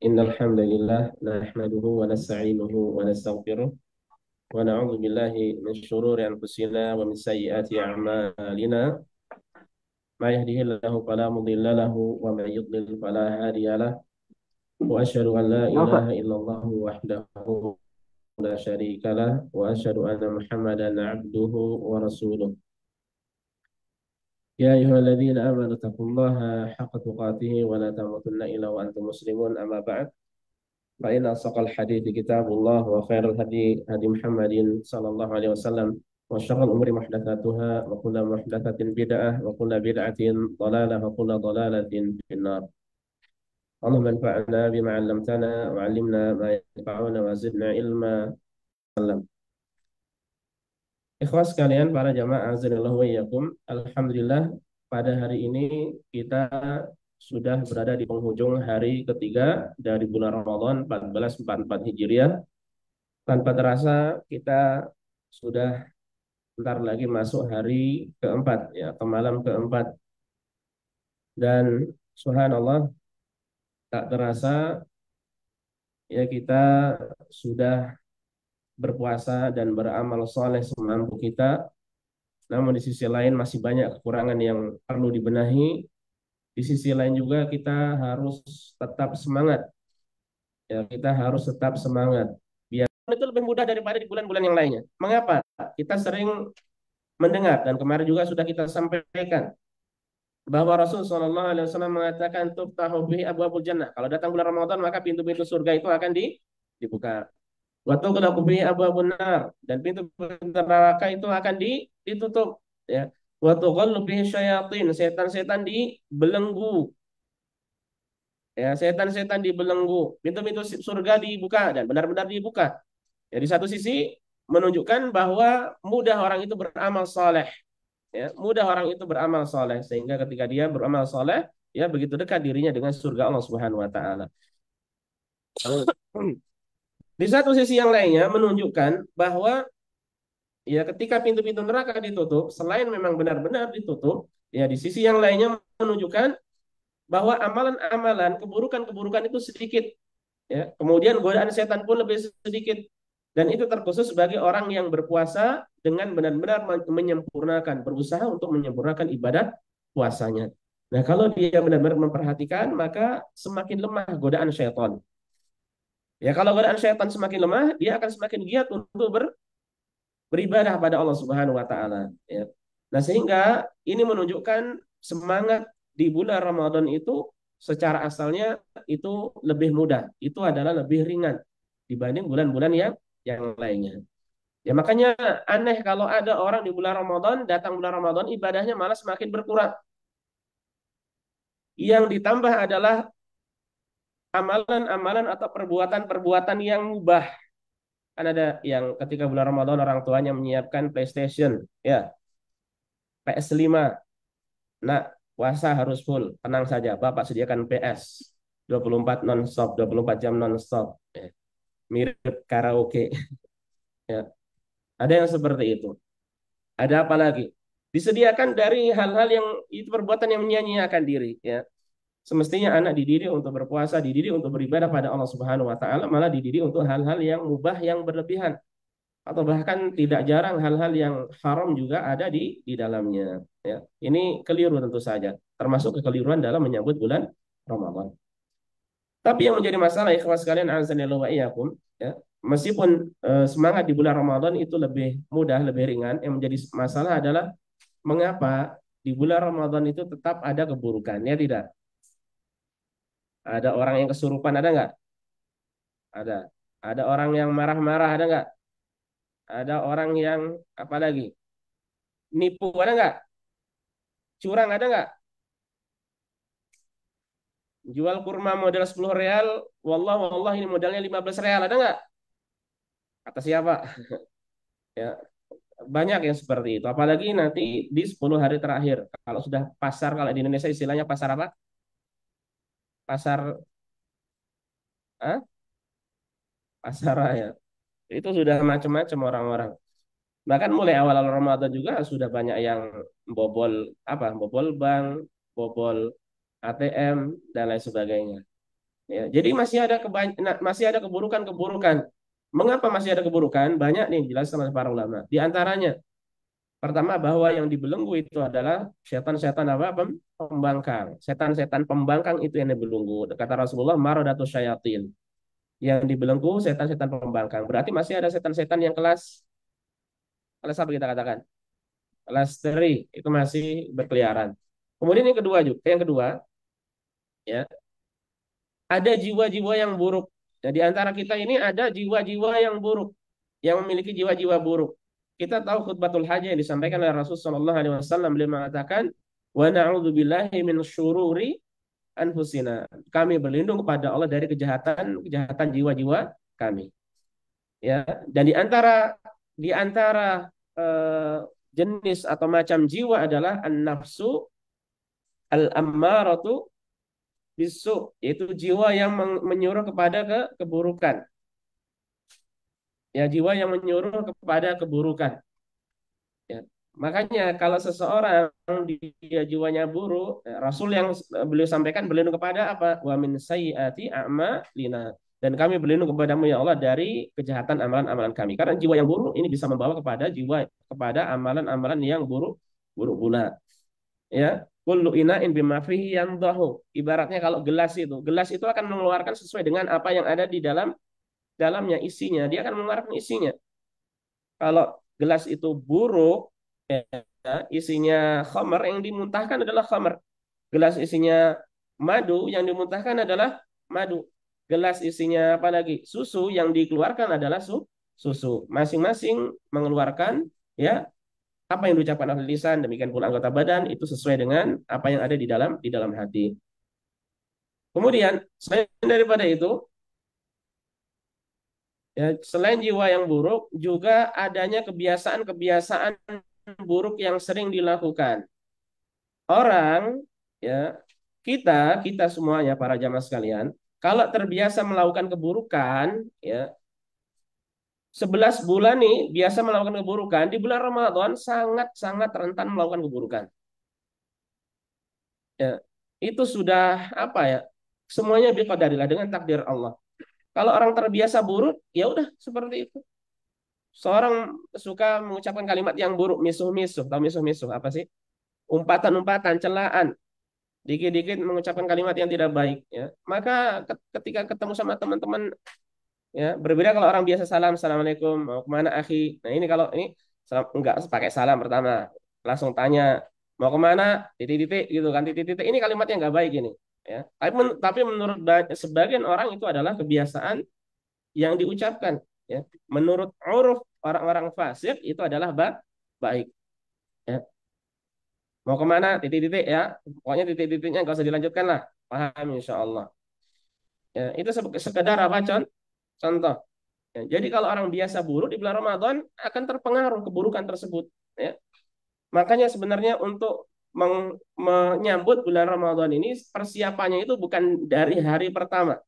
إن الحمد لله نحمده ونستعينه ونستغفره ونعوذ بالله من شرور أنفسنا ومن سيئات أعمالنا ما يهده الله فلا مضل له ومن يضلل فلا هادي له وأشهد أن لا إله Kenapa? إلا الله وحده لا شريك له وأشهد أن محمدا عبده ورسوله يا أيها الذين آمنوا اتقوا الله حق تقاته ولا تموتن إلا وأنتم مسلمون أما بعد فإن أصدق الحديث كتاب الله وخير الهدي هدي محمد صلى الله عليه وسلم وشر الأمور محدثاتها وكل محدثة بدعة وكل بدعة ضلالة وكل ضلالة في النار. اللهم انفعنا بما علمتنا وعلمنا ما ينفعنا وزدنا علما. Ikhwas sekalian, para jamaah azanillahu wa iyyakum. Alhamdulillah, pada hari ini kita sudah berada di penghujung hari ketiga dari bulan Ramadan 1444 Hijriah. Tanpa terasa kita sudah bentar lagi masuk hari keempat, ya, ke malam keempat. Dan subhanallah, tak terasa ya kita sudah berpuasa dan beramal soleh semampu kita. Namun di sisi lain masih banyak kekurangan yang perlu dibenahi. Di sisi lain juga kita harus tetap semangat. Ya, kita harus tetap semangat. Biar itu lebih mudah daripada di bulan-bulan yang lainnya. Mengapa? Kita sering mendengar dan kemarin juga sudah kita sampaikan bahwa Rasul Shallallahu Alaihi Wasallam mengatakan tuftahu bihi abwabul jannah. Kalau datang bulan Ramadan maka pintu-pintu surga itu akan dibuka. Wa tughlaqu bihi abwabun nar, dan pintu-pintu neraka itu akan ditutup. Ya. Wa tughallu bihi syayatin, setan-setan dibelenggu. Ya, setan-setan dibelenggu. Pintu-pintu surga dibuka dan benar-benar dibuka. Ya, di satu sisi menunjukkan bahwa mudah orang itu beramal saleh. Ya, mudah orang itu beramal soleh sehingga ketika dia beramal soleh ya begitu dekat dirinya dengan surga Allah Subhanahu Wa Taala. Di satu sisi yang lainnya menunjukkan bahwa ya ketika pintu-pintu neraka ditutup, selain memang benar-benar ditutup, ya di sisi yang lainnya menunjukkan bahwa amalan-amalan keburukan-keburukan itu sedikit, ya. Kemudian godaan setan pun lebih sedikit, dan itu terkhusus bagi orang yang berpuasa dengan benar-benar menyempurnakan, berusaha untuk menyempurnakan ibadah puasanya. Nah, kalau dia benar-benar memperhatikan, maka semakin lemah godaan syaitan. Ya, kalau godaan syaitan semakin lemah, dia akan semakin giat untuk beribadah pada Allah Subhanahu wa taala, ya. Nah, sehingga ini menunjukkan semangat di bulan Ramadan itu secara asalnya itu lebih mudah, itu adalah lebih ringan dibanding bulan-bulan yang lainnya. Ya makanya aneh kalau ada orang di bulan Ramadan, datang bulan Ramadan ibadahnya malah semakin berkurang. Yang ditambah adalah amalan-amalan atau perbuatan-perbuatan yang mubah. Kan ada yang ketika bulan Ramadan orang tuanya menyiapkan PlayStation, ya, PS5. Nah, puasa harus full, tenang saja, Bapak sediakan PS 24 non-stop, 24 jam non-stop. Ya, mirip karaoke. Ya, ada yang seperti itu. Ada apa lagi? Disediakan dari hal-hal yang itu perbuatan yang menyia-nyiakan diri, ya. Semestinya anak dididik untuk berpuasa, dididik untuk beribadah pada Allah Subhanahu wa taala, malah dididik untuk hal-hal yang mubah yang berlebihan atau bahkan tidak jarang hal-hal yang haram juga ada di dalamnya, ya. Ini keliru tentu saja, termasuk kekeliruan dalam menyambut bulan Ramadan. Tapi yang menjadi masalah ikhwas sekalian azanillahu wa iyyakum, ya, meskipun semangat di bulan Ramadan itu lebih mudah, lebih ringan, yang menjadi masalah adalah mengapa di bulan Ramadan itu tetap ada keburukan, ya tidak? Ada orang yang kesurupan, ada nggak? Ada. Ada orang yang marah-marah, ada nggak? Ada orang yang apa lagi? Nipu, ada nggak? Curang, ada nggak? Jual kurma modal 10 real, wallah, wallah ini modalnya 15 real, ada nggak? Kata siapa? Ya, banyak yang seperti itu. Apalagi nanti di 10 hari terakhir. Kalau sudah pasar, kalau di Indonesia istilahnya pasar apa? Pasar, ah? Pasar raya. Itu sudah macam-macam orang-orang. Bahkan mulai awal-awal Ramadan juga sudah banyak yang bobol apa? Bobol bank, bobol ATM dan lain sebagainya. Ya, jadi masih ada keburukan-keburukan. Mengapa masih ada keburukan? Banyak nih dijelaskan oleh para ulama. Di antaranya, pertama bahwa yang dibelenggu itu adalah setan-setan apa? Pembangkang. Setan-setan pembangkang itu yang dibelenggu. Kata Rasulullah, maradatus syayatin. Yang dibelenggu setan-setan pembangkang. Berarti masih ada setan-setan yang kelas apa kita katakan? Kelas teri itu masih berkeliaran. Kemudian yang kedua, ya, ada jiwa-jiwa yang buruk. Nah, di antara kita ini ada jiwa-jiwa yang buruk, yang memiliki jiwa-jiwa buruk. Kita tahu khutbatul haja yang disampaikan oleh Rasulullah Shallallahu Alaihi Wasallam, beliau mengatakan, wa na'udzubillahi min syururi anfusina. Kami berlindung kepada Allah dari kejahatan kejahatan jiwa-jiwa kami. Ya, dan di antara eh, jenis atau macam jiwa adalah an-nafsu al-ammaratu bisu, yaitu jiwa yang menyuruh kepada keburukan. Ya, jiwa yang menyuruh kepada keburukan. Ya. Makanya kalau seseorang dia jiwanya buruk, Rasul yang beliau sampaikan berlindung kepada apa? Wa min sayyiati a'malina. Dan kami berlindung kepadamu ya Allah dari kejahatan amalan-amalan kami. Karena jiwa yang buruk ini bisa membawa kepada amalan-amalan yang buruk buruk pula. Ya, kullu ina'in bima fihi yandahu. Ibaratnya kalau gelas itu akan mengeluarkan sesuai dengan apa yang ada di dalamnya isinya. Dia akan mengeluarkan isinya. Kalau gelas itu buruk, ya, isinya khamar, yang dimuntahkan adalah khamar. Gelas isinya madu, yang dimuntahkan adalah madu. Gelas isinya apa lagi? Susu, yang dikeluarkan adalah susu. Masing-masing mengeluarkan, ya, apa yang diucapkan oleh lisan, demikian pula anggota badan itu sesuai dengan apa yang ada di dalam hati. Kemudian selain daripada itu, ya, selain jiwa yang buruk, juga adanya kebiasaan-kebiasaan buruk yang sering dilakukan. Orang, ya, kita semuanya para jamaah sekalian, kalau terbiasa melakukan keburukan, ya, 11 bulan nih biasa melakukan keburukan, di bulan Ramadan sangat-sangat rentan melakukan keburukan. Ya, itu sudah apa ya? Semuanya biqadarillah, dengan takdir Allah. Kalau orang terbiasa buruk, ya udah seperti itu. Seorang suka mengucapkan kalimat yang buruk, misuh-misuh. Tahu misuh-misuh apa sih? Umpatan-umpatan, celaan. Dikit-dikit mengucapkan kalimat yang tidak baik, ya. Maka ketika ketemu sama teman-teman, ya, berbeda kalau orang biasa salam, assalamualaikum, mau kemana akhi? Nah, ini kalau ini enggak pakai salam pertama, langsung tanya mau kemana, titik-titik gitu kan, titik-titik, ini kalimatnya enggak baik ini, ya. Tapi menurut sebagian orang itu adalah kebiasaan yang diucapkan, ya. Menurut uruf orang-orang fasik itu adalah baik, ya. Mau kemana, titik-titik, ya, pokoknya titik-titiknya nggak usah dilanjutkan lah, paham insya Allah, ya. Itu sekedar apa, contoh, ya. Jadi kalau orang biasa buruk di bulan Ramadan akan terpengaruh keburukan tersebut, ya. Makanya sebenarnya untuk menyambut bulan Ramadan ini, persiapannya itu bukan dari hari pertama,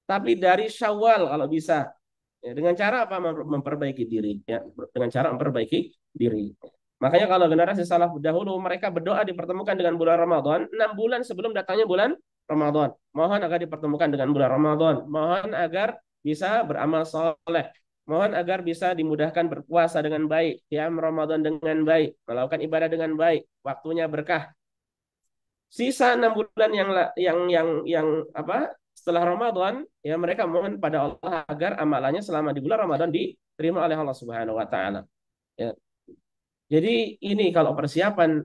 tapi dari Syawal kalau bisa. Ya, dengan cara apa? Memperbaiki diri. Ya, dengan cara memperbaiki diri. Makanya kalau generasi salaf dahulu mereka berdoa dipertemukan dengan bulan Ramadan 6 bulan sebelum datangnya bulan Ramadan. Mohon agar dipertemukan dengan bulan Ramadan. Mohon agar bisa beramal soleh. Mohon agar bisa dimudahkan berpuasa dengan baik, qiyam Ramadan dengan baik, melakukan ibadah dengan baik, waktunya berkah. Sisa 6 bulan yang apa, setelah Ramadan, ya, mereka mohon pada Allah agar amalannya selama di bulan Ramadan diterima oleh Allah Subhanahu wa taala. Ya. Jadi ini kalau persiapan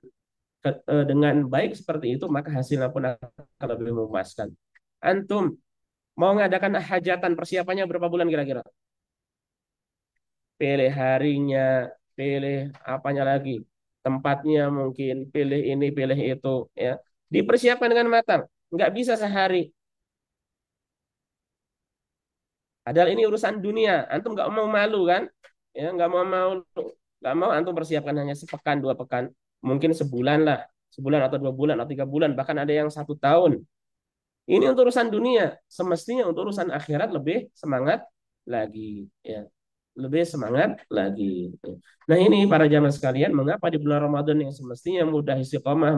dengan baik seperti itu, maka hasilnya pun akan lebih memuaskan. Antum mau mengadakan hajatan, persiapannya berapa bulan kira-kira? Pilih harinya, pilih apanya lagi, tempatnya mungkin, pilih ini, pilih itu, ya. Dipersiapkan dengan matang. Nggak bisa sehari. Padahal ini urusan dunia. Antum nggak mau malu kan? Ya, nggak mau antum persiapkan hanya sepekan, 2 pekan, mungkin sebulan lah, sebulan atau 2 bulan atau 3 bulan, bahkan ada yang 1 tahun. Ini untuk urusan dunia. Semestinya untuk urusan akhirat lebih semangat lagi, ya. Lebih semangat lagi. Nah, ini para jamaah sekalian, mengapa di bulan Ramadan yang semestinya mudah istiqomah,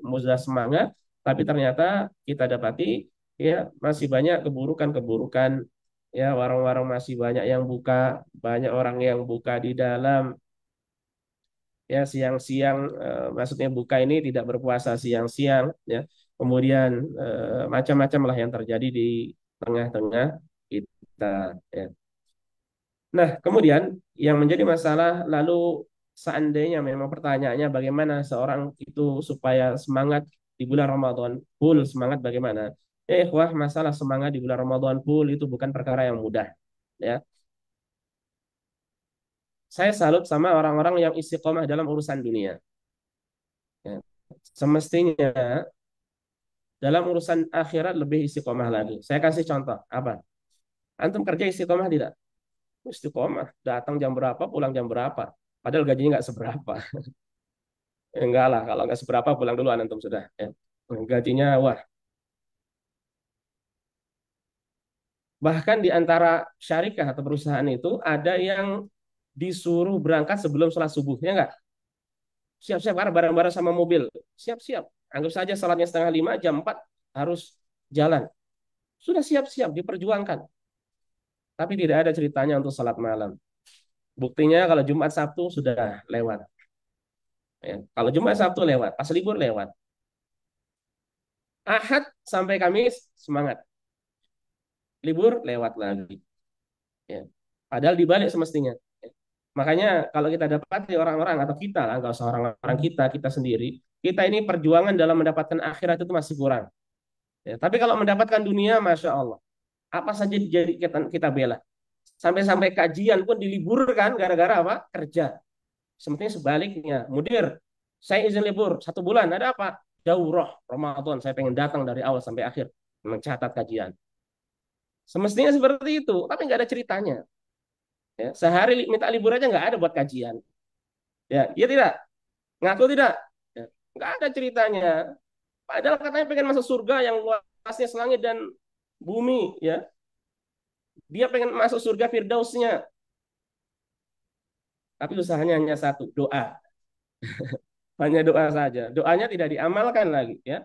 mudah semangat, tapi ternyata kita dapati Ya, masih banyak keburukan-keburukan. Ya, warung-warung masih banyak yang buka, banyak orang yang buka di dalam. Ya, siang-siang, maksudnya buka ini tidak berpuasa siang-siang. Ya, kemudian macam-macam lah yang terjadi di tengah-tengah kita. Ya. Nah, kemudian yang menjadi masalah lalu seandainya memang pertanyaannya bagaimana seorang itu supaya semangat di bulan Ramadan, full semangat bagaimana? Wah, masalah semangat di bulan Ramadan full itu bukan perkara yang mudah. Ya, saya salut sama orang-orang yang istiqomah dalam urusan dunia. Ya. Semestinya dalam urusan akhirat lebih istiqomah lagi. Saya kasih contoh, apa? Antum kerja istiqomah tidak? Istiqomah, datang jam berapa, pulang jam berapa. Padahal gajinya nggak seberapa. Enggak lah, kalau nggak seberapa pulang duluan antum sudah. Ya. Gajinya, wah. Bahkan di antara syarikah atau perusahaan itu ada yang disuruh berangkat sebelum sholat subuh, ya enggak? Siap-siap karena bareng-bareng sama mobil. Siap-siap. Anggap saja salatnya setengah lima, jam 4 harus jalan. Sudah siap-siap, diperjuangkan. Tapi tidak ada ceritanya untuk salat malam. Buktinya kalau Jumat Sabtu sudah lewat. Ya. Kalau Jumat Sabtu lewat, pas libur lewat. Ahad sampai Kamis semangat. Libur lewat lagi. Ya. Padahal dibalik semestinya. Ya. Makanya kalau kita dapat orang-orang atau kita lah, nggak usah orang-orang kita sendiri, kita ini perjuangan dalam mendapatkan akhirat itu masih kurang. Ya. Tapi kalau mendapatkan dunia, masya Allah, apa saja jadi kita bela. Sampai-sampai kajian pun diliburkan gara-gara apa? Kerja. Sepertinya sebaliknya, mudir, saya izin libur 1 bulan, ada apa? Daurah Ramadan, saya pengen datang dari awal sampai akhir mencatat kajian. Semestinya seperti itu, tapi nggak ada ceritanya. Ya, sehari minta libur aja nggak ada buat kajian. Ya, iya tidak? Ngaku tidak? Ya, nggak ada ceritanya. Padahal katanya pengen masuk surga yang luasnya selangit dan bumi. Ya, dia pengen masuk surga Firdausnya. Tapi usahanya hanya satu, doa. Hanya doa saja. Doanya tidak diamalkan lagi. Ya,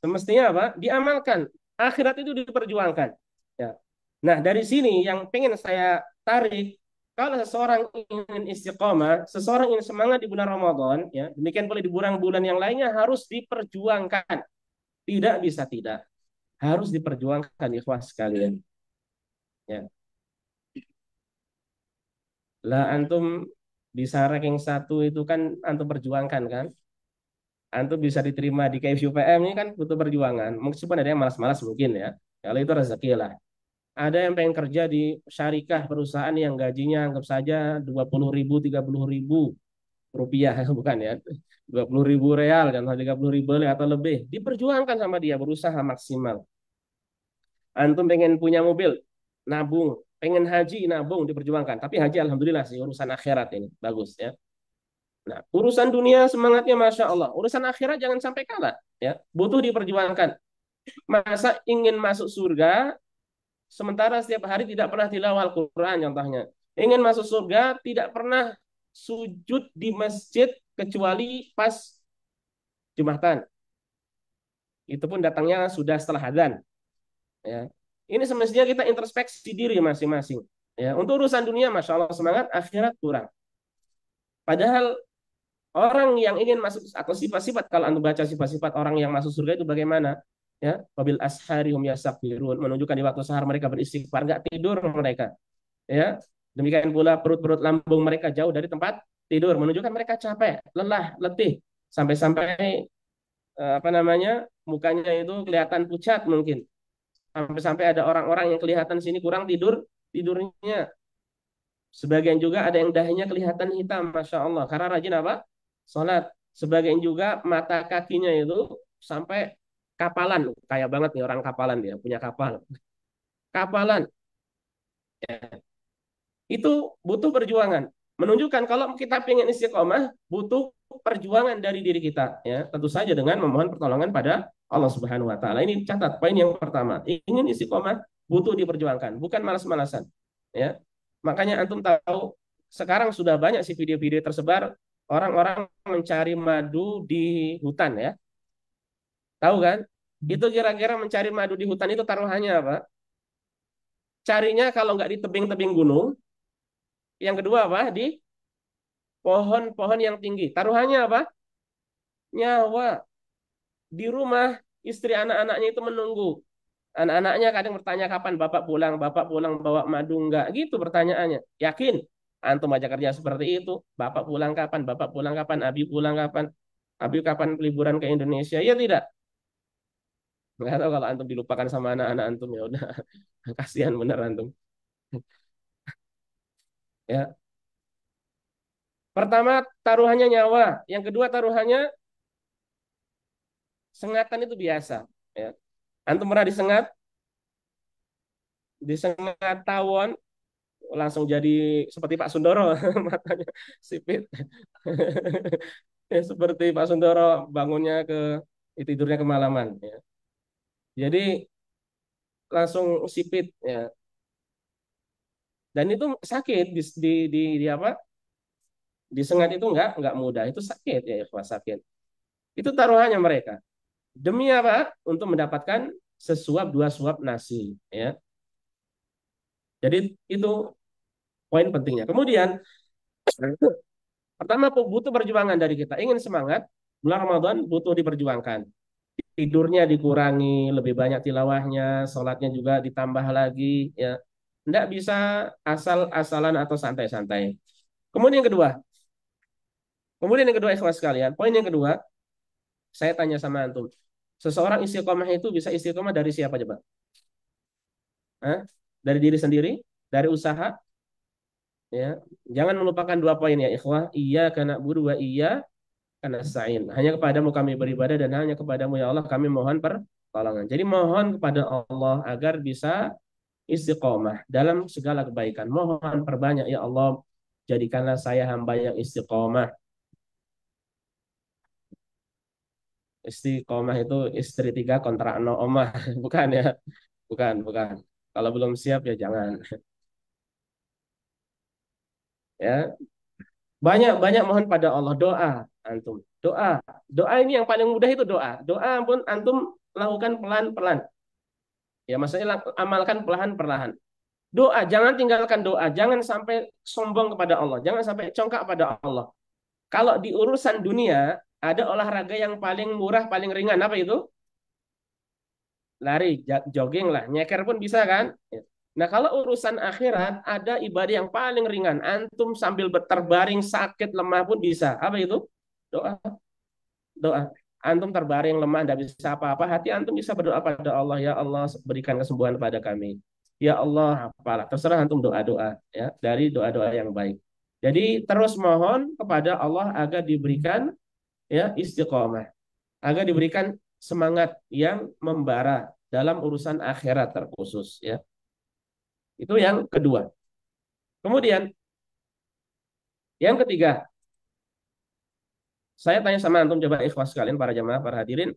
semestinya apa? Diamalkan. Akhirat itu diperjuangkan. Ya. Nah, dari sini yang pengen saya tarik, kalau seseorang ingin istiqomah, seseorang ingin semangat di bulan Ramadan, ya, demikian pula di bulan-bulan yang lainnya harus diperjuangkan. Tidak bisa tidak. Harus diperjuangkan, ikhwah sekalian. Ya. Lah antum di ranking satu itu kan antum perjuangkan kan? Antum bisa diterima di KFUPM ini kan butuh perjuangan. Meskipun ada yang malas-malas mungkin ya. Kalau itu rezeki lah. Ada yang pengen kerja di syarikah perusahaan yang gajinya anggap saja 20.000, 30.000 rupiah, bukan ya. 20.000 real, dan 30.000 atau lebih. Diperjuangkan sama dia, berusaha maksimal. Antum pengen punya mobil, nabung. Pengen haji, nabung, diperjuangkan. Tapi haji alhamdulillah sih, urusan akhirat ini. Bagus ya. Nah, urusan dunia semangatnya Masya Allah. Urusan akhirat jangan sampai kalah. Ya, butuh diperjuangkan. Masa ingin masuk surga, sementara setiap hari tidak pernah tilawah Al-Quran contohnya. Ingin masuk surga, tidak pernah sujud di masjid kecuali pas Jumatan. Itu pun datangnya sudah setelah adzan. Ya. Ini semestinya kita introspeksi diri masing-masing. Ya, untuk urusan dunia, masya Allah semangat, akhirat kurang. Padahal orang yang ingin masuk atau sifat-sifat kalau anda baca sifat-sifat orang yang masuk surga itu bagaimana? Ya, wabil ashari hum yastakbirun, menunjukkan di waktu sahar mereka beristighfar, nggak tidur mereka. Ya, demikian pula perut-perut lambung mereka jauh dari tempat tidur, menunjukkan mereka capek, lelah, letih, sampai-sampai apa namanya mukanya itu kelihatan pucat mungkin. Sampai-sampai ada orang-orang yang kelihatan sini kurang tidurnya. Sebagian juga ada yang dahinya kelihatan hitam, masya Allah, karena rajin apa? Sholat. Sebagian juga mata kakinya itu sampai kapalan, kayak banget nih orang kapalan dia punya kapal. Kapalan. Ya. Itu butuh perjuangan. Menunjukkan kalau kita ingin istiqomah, butuh perjuangan dari diri kita. Ya, tentu saja dengan memohon pertolongan pada Allah Subhanahu Wa Taala. Ini catat poin yang pertama. Ingin istiqomah, butuh diperjuangkan, bukan malas-malasan. Ya, makanya antum tahu sekarang sudah banyak sih video-video tersebar orang-orang mencari madu di hutan ya. Tahu kan? Itu kira-kira mencari madu di hutan itu taruhannya apa? Carinya kalau nggak di tebing-tebing gunung, yang kedua apa? Di pohon-pohon yang tinggi. Taruhannya apa? Nyawa. Di rumah, istri anak-anaknya itu menunggu. Anak-anaknya kadang bertanya kapan bapak pulang bawa madu enggak? Gitu pertanyaannya. Yakin? Antum aja kerja seperti itu. Bapak pulang kapan? Bapak pulang kapan? Abi pulang kapan? Abi kapan liburan ke Indonesia? Ya tidak. Nggak tahu kalau antum dilupakan sama anak-anak antum ya udah. Kasihan bener antum. Ya. Pertama taruhannya nyawa, yang kedua taruhannya sengatan itu biasa. Ya. Antum pernah disengat tawon langsung jadi seperti Pak Sundoro matanya sipit. Ya, seperti Pak Sundoro bangunnya tidurnya kemalaman. Ya. Jadi langsung sipit. Ya. Dan itu sakit di apa? Disengat itu nggak mudah, itu sakit ya, ikhwas sakit. Itu taruhannya mereka. Demi apa? Untuk mendapatkan sesuap dua suap nasi, ya. Jadi itu poin pentingnya. Kemudian pertama butuh perjuangan dari kita. Ingin semangat, bulan Ramadan butuh diperjuangkan. Tidurnya dikurangi, lebih banyak tilawahnya, sholatnya juga ditambah lagi, ya. Tidak bisa asal-asalan atau santai-santai. Kemudian yang kedua, ikhwas sekalian, poin yang kedua, saya tanya sama antum. Seseorang istiqomah itu bisa istiqomah dari siapa coba? Hah? Dari diri sendiri, dari usaha, ya. Jangan melupakan dua poin ya, ikhwah. Iya karena buru wa iya karena sa'in. Hanya kepadamu kami beribadah dan hanya kepadamu ya Allah kami mohon pertolongan. Jadi mohon kepada Allah agar bisa istiqomah dalam segala kebaikan. Mohon perbanyak ya Allah, jadikanlah saya hamba yang istiqomah. Istiqomah itu istri tiga kontrak no omah, bukan ya? Bukan. Kalau belum siap ya jangan. Ya, banyak mohon pada Allah, doa antum. Doa ini yang paling mudah itu doa. Doa pun antum lakukan pelan-pelan. Ya, maksudnya amalkan perlahan-perlahan. Doa, jangan tinggalkan doa, jangan sampai sombong kepada Allah, jangan sampai congkak pada Allah. Kalau di urusan dunia ada olahraga yang paling murah, paling ringan apa itu? Lari, jogging lah, nyeker pun bisa kan? Ya. Nah, kalau urusan akhirat ada ibadah yang paling ringan. Antum sambil terbaring sakit lemah pun bisa. Apa itu? Doa. Doa. Antum terbaring lemah tidak bisa apa-apa, hati antum bisa berdoa pada Allah, ya Allah berikan kesembuhan pada kami. Ya Allah, apalah, terserah antum doa-doa ya, dari doa-doa yang baik. Jadi terus mohon kepada Allah agar diberikan ya istiqomah, agar diberikan semangat yang membara dalam urusan akhirat terkhusus ya. Itu yang kedua. Kemudian yang ketiga, saya tanya sama antum coba ikhwas sekalian para jamaah, para hadirin,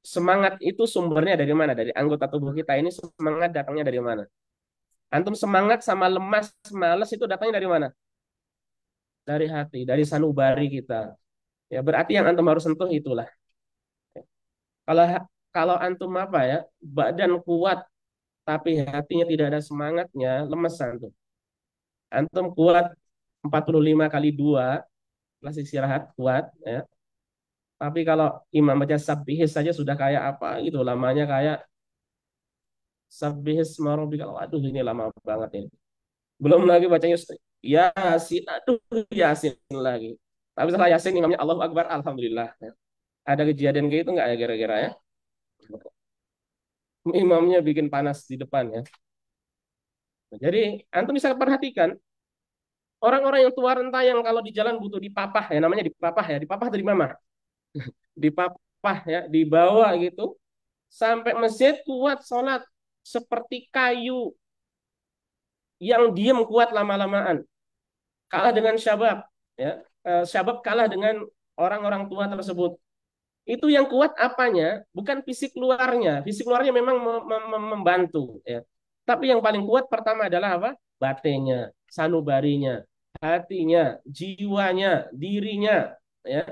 semangat itu sumbernya dari mana? Dari anggota tubuh kita ini semangat datangnya dari mana? Antum semangat sama lemas, malas itu datangnya dari mana? Dari hati, dari sanubari kita. Ya, berarti yang antum harus sentuh itulah. Kalau kalau antum apa ya, badan kuat tapi hatinya tidak ada semangatnya, lemes antum. Antum kuat 45 kali 2 kelas istirahat kuat ya. Tapi kalau imam baca sabbihis saja sudah kayak apa gitu, lamanya kayak sabbihis marobika. Waduh, ini lama banget ini. Belum lagi bacanya Yasin, aduh Yasin lagi. Tapi setelah Yasin imamnya Allahu Akbar, Alhamdulillah. Ada kejadian kayak itu nggak ya kira-kira ya? Imamnya bikin panas di depan ya. Jadi antum bisa perhatikan orang-orang yang tua renta yang kalau di jalan butuh dipapah ya, namanya dipapah dari mama, dipapah ya, dibawa gitu sampai masjid kuat sholat seperti kayu yang diem kuat lama-lamaan, kalah dengan syabab ya. Syabab kalah dengan orang-orang tua tersebut. Itu yang kuat apanya? Bukan fisik luarnya. Fisik luarnya memang membantu ya. Tapi yang paling kuat pertama adalah apa? Batinnya, sanubarinya, hatinya, jiwanya, dirinya ya.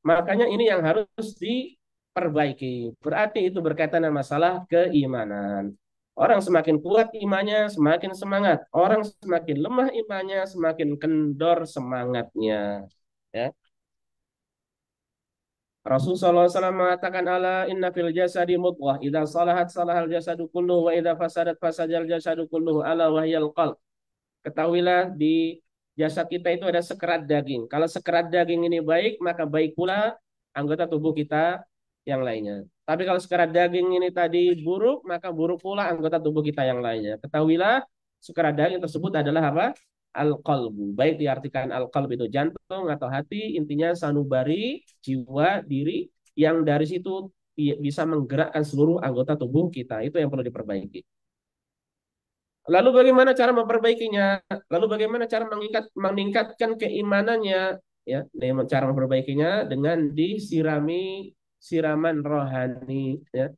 Makanya ini yang harus diperbaiki. Berarti itu berkaitan dengan masalah keimanan. Orang semakin kuat imannya, semakin semangat. Orang semakin lemah imannya, semakin kendor semangatnya. Ya. Rasulullah SAW mengatakan ala inna fil jasadi mudghah idza salahat salahal jasadu kulluhu wa idza fasadat fasadal jasadu kulluhu ala wahyal qalb. Ketahuilah di jasad kita itu ada sekerat daging. Kalau sekerat daging ini baik, maka baik pula anggota tubuh kita yang lainnya. Tapi kalau sekerat daging ini tadi buruk, maka buruk pula anggota tubuh kita yang lainnya. Ketahuilah sekerat daging tersebut adalah apa? Al-qalbu. Baik diartikan al-qalb itu jantung atau hati, intinya sanubari, jiwa, diri, yang dari situ bisa menggerakkan seluruh anggota tubuh kita. Itu yang perlu diperbaiki. Lalu bagaimana cara memperbaikinya? Lalu bagaimana cara meningkatkan keimanannya? Ya, dengan cara memperbaikinya dengan disirami siraman rohani, ya,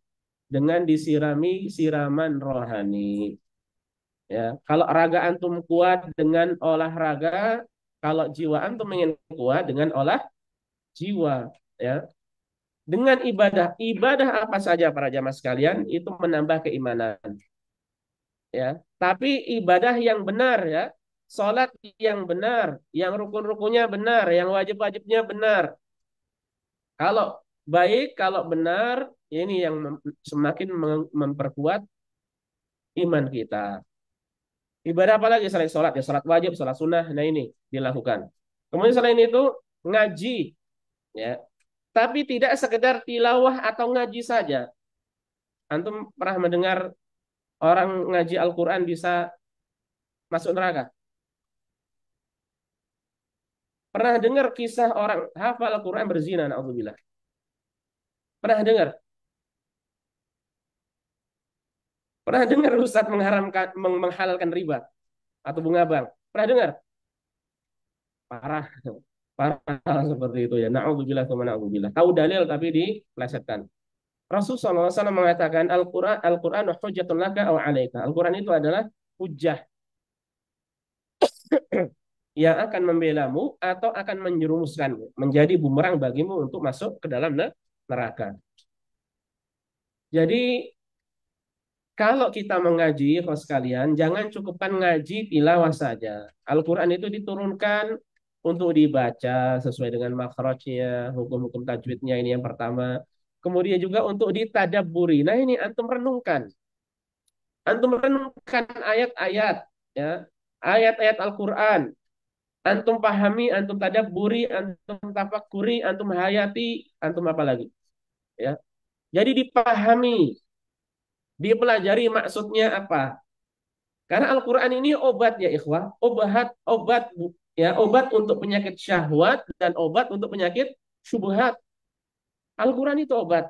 dengan disirami siraman rohani. Ya, kalau raga antum kuat dengan olahraga, kalau jiwa antum ingin kuat dengan olah jiwa, ya. Dengan ibadah, ibadah apa saja para jamaah sekalian itu menambah keimanan. Ya, tapi ibadah yang benar ya, sholat yang benar, yang rukun-rukunnya benar, yang wajib-wajibnya benar. Kalau baik, kalau benar, ini yang semakin memperkuat iman kita. Ibadah apa lagi selain sholat? Ya sholat wajib, sholat sunnah, nah ini dilakukan. Kemudian selain itu ngaji, ya. Tapi tidak sekedar tilawah atau ngaji saja. Antum pernah mendengar orang ngaji Al-Quran bisa masuk neraka? Pernah dengar kisah orang hafal Al-Quran berzina, na'udzubillah? Pernah dengar? Pernah dengar Ustaz mengharamkan, menghalalkan riba atau bunga bank? Pernah dengar? Parah, parah seperti itu ya. Na'udzubillah wa na'udzubillah. Tahu dalil tapi diplesetkan. Rasulullah SAW mengatakan Al-Quran hujjatun laka aw alaika. Al-Quran itu adalah hujjah yang akan membelamu atau akan menjerumuskanmu, menjadi bumerang bagimu untuk masuk ke dalam neraka. Jadi kalau kita mengaji, host sekalian, jangan cukupkan ngaji tilawah saja. Al-Quran itu diturunkan untuk dibaca sesuai dengan makhrajnya, hukum-hukum tajwidnya ini yang pertama. Kemudian juga untuk ditadabburi. Nah ini antum renungkan. Antum renungkan ayat-ayat, ya, ayat-ayat Al-Quran. Antum pahami, antum tadabburi, antum tafakuri, antum hayati, antum apa lagi? Ya. Jadi dipahami, dipelajari maksudnya apa. Karena Al-Quran ini obat ya ikhwah, obat ya, obat untuk penyakit syahwat dan obat untuk penyakit syubhat. Al-Quran itu obat.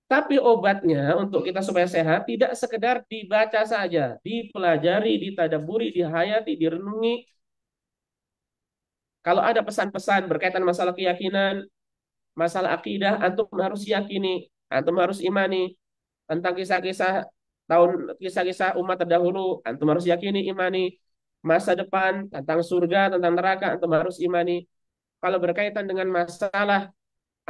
Tapi obatnya untuk kita supaya sehat tidak sekedar dibaca saja, dipelajari, ditadaburi, dihayati, direnungi. Kalau ada pesan-pesan berkaitan masalah keyakinan, masalah akidah, antum harus yakini, antum harus imani tentang kisah-kisah umat terdahulu, antum harus yakini, imani masa depan, tentang surga, tentang neraka, antum harus imani. Kalau berkaitan dengan masalah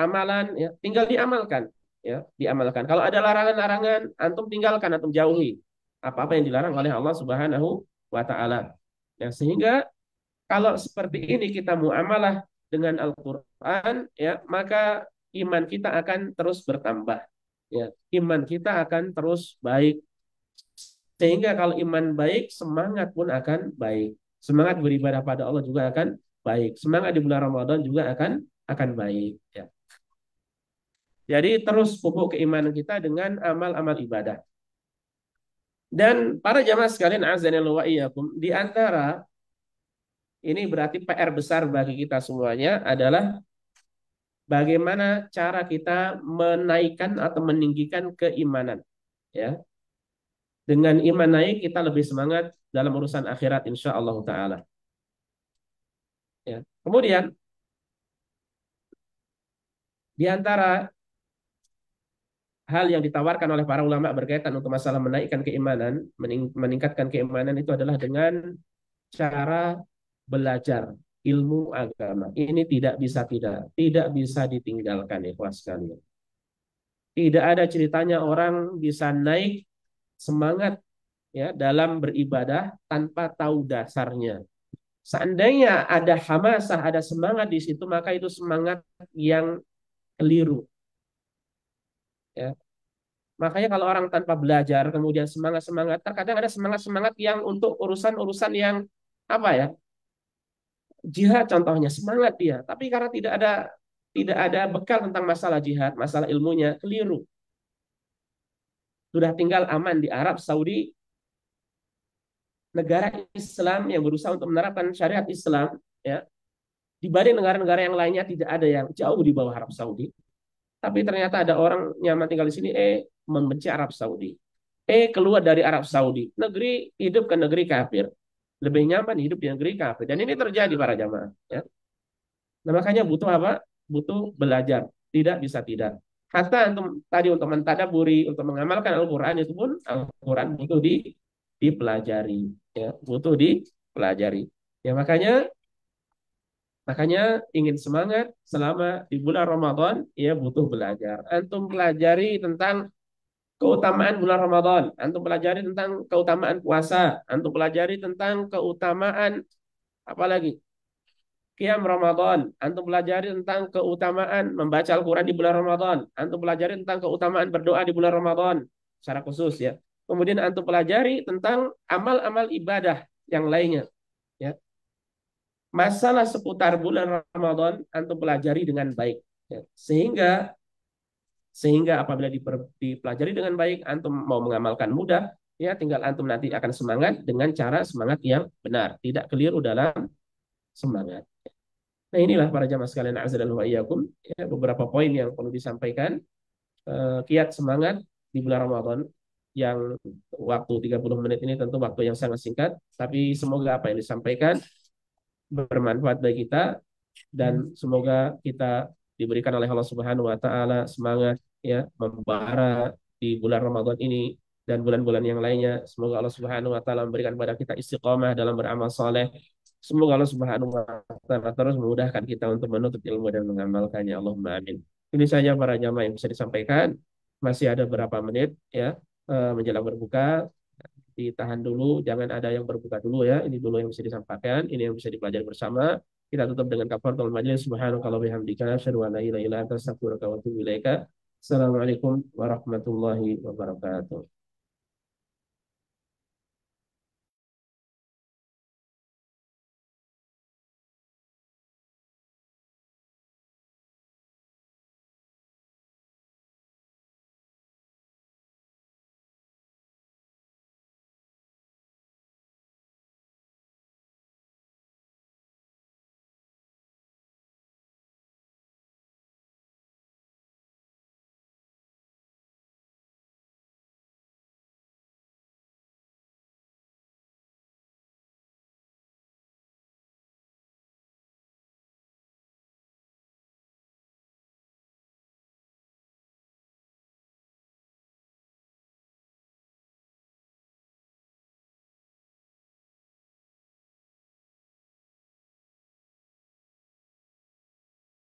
amalan, ya tinggal diamalkan, ya diamalkan. Kalau ada larangan-larangan, antum tinggalkan, antum jauhi apa-apa yang dilarang oleh Allah Subhanahu wa taala. Ya, sehingga kalau seperti ini kita muamalah dengan Al-Qur'an, ya maka iman kita akan terus bertambah. Ya, iman kita akan terus baik. Sehingga kalau iman baik, semangat pun akan baik. Semangat beribadah pada Allah juga akan baik. Semangat di bulan Ramadan juga akan baik. Ya. Jadi terus pupuk keimanan kita dengan amal-amal ibadah. Dan para jamaah sekalian azanillahu wa iyyakum, di antara ini berarti PR besar bagi kita semuanya adalah bagaimana cara kita menaikkan atau meninggikan keimanan. Ya, dengan iman naik kita lebih semangat dalam urusan akhirat insya Allah Taala. Ya. Kemudian di antara hal yang ditawarkan oleh para ulama berkaitan untuk masalah menaikkan keimanan, meningkatkan keimanan itu adalah dengan cara belajar. ilmu agama. Ini tidak bisa ditinggalkan ikhwas sekalian. Tidak ada ceritanya orang bisa naik semangat ya dalam beribadah tanpa tahu dasarnya. Seandainya ada hamasah, ada semangat di situ, maka itu semangat yang keliru. Ya. Makanya kalau orang tanpa belajar, kemudian semangat-semangat, terkadang ada semangat-semangat yang untuk urusan-urusan yang apa ya, jihad contohnya, semangat dia. Tapi karena tidak ada bekal tentang masalah jihad, masalah ilmunya, keliru. Sudah tinggal aman di Arab Saudi, negara Islam yang berusaha untuk menerapkan syariat Islam, ya, dibanding negara-negara yang lainnya tidak ada yang jauh di bawah Arab Saudi. Tapi ternyata ada orang nyaman tinggal di sini, membenci Arab Saudi. Keluar dari Arab Saudi, negeri hidup ke negeri kafir, lebih nyaman hidup di negeri kafir. Dan ini terjadi para jamaah. Ya. Nah, makanya butuh apa? Butuh belajar. Tidak bisa tidak. Hatta untuk mentadaburi, untuk mengamalkan Al-Quran itu pun Al-Quran butuh dipelajari. Ya, butuh dipelajari. Ya makanya makanya ingin semangat selama di bulan Ramadan, ya butuh belajar. Antum pelajari tentang keutamaan bulan Ramadan, antum pelajari tentang keutamaan puasa, antum pelajari tentang keutamaan apalagi Qiyam Ramadan, antum pelajari tentang keutamaan membaca Al-Quran di bulan Ramadan, antum pelajari tentang keutamaan berdoa di bulan Ramadan secara khusus ya. Kemudian antum pelajari tentang amal-amal ibadah yang lainnya ya. Masalah seputar bulan Ramadan antum pelajari dengan baik ya. Sehingga apabila dipelajari dengan baik, antum mau mengamalkan mudah, ya tinggal antum nanti akan semangat dengan cara semangat yang benar, tidak keliru dalam semangat. Nah inilah para jamaah sekalian azza wa iyyakum, ya, beberapa poin yang perlu disampaikan. Kiat semangat di bulan Ramadan yang waktu 30 menit ini tentu waktu yang sangat singkat, tapi semoga apa yang disampaikan bermanfaat bagi kita dan semoga kita diberikan oleh Allah Subhanahu wa taala semangat ya membara di bulan Ramadan ini dan bulan-bulan yang lainnya. Semoga Allah Subhanahu wa taala memberikan kepada kita istiqomah dalam beramal soleh. Semoga Allah Subhanahu wa taala terus memudahkan kita untuk menuntut ilmu dan mengamalkannya. Allahumma amin. Ini saja para jamaah yang bisa disampaikan. Masih ada berapa menit ya menjelang berbuka. Ditahan dulu, jangan ada yang berbuka dulu ya. Ini dulu yang bisa disampaikan, ini yang bisa dipelajari bersama. Kita tutup dengan kafaratul majelis. Subhanallahi bihamdika asyhadu an la ilaha illa anta astaghfiruka wa atubu ilaika. Assalamualaikum warahmatullahi wabarakatuh.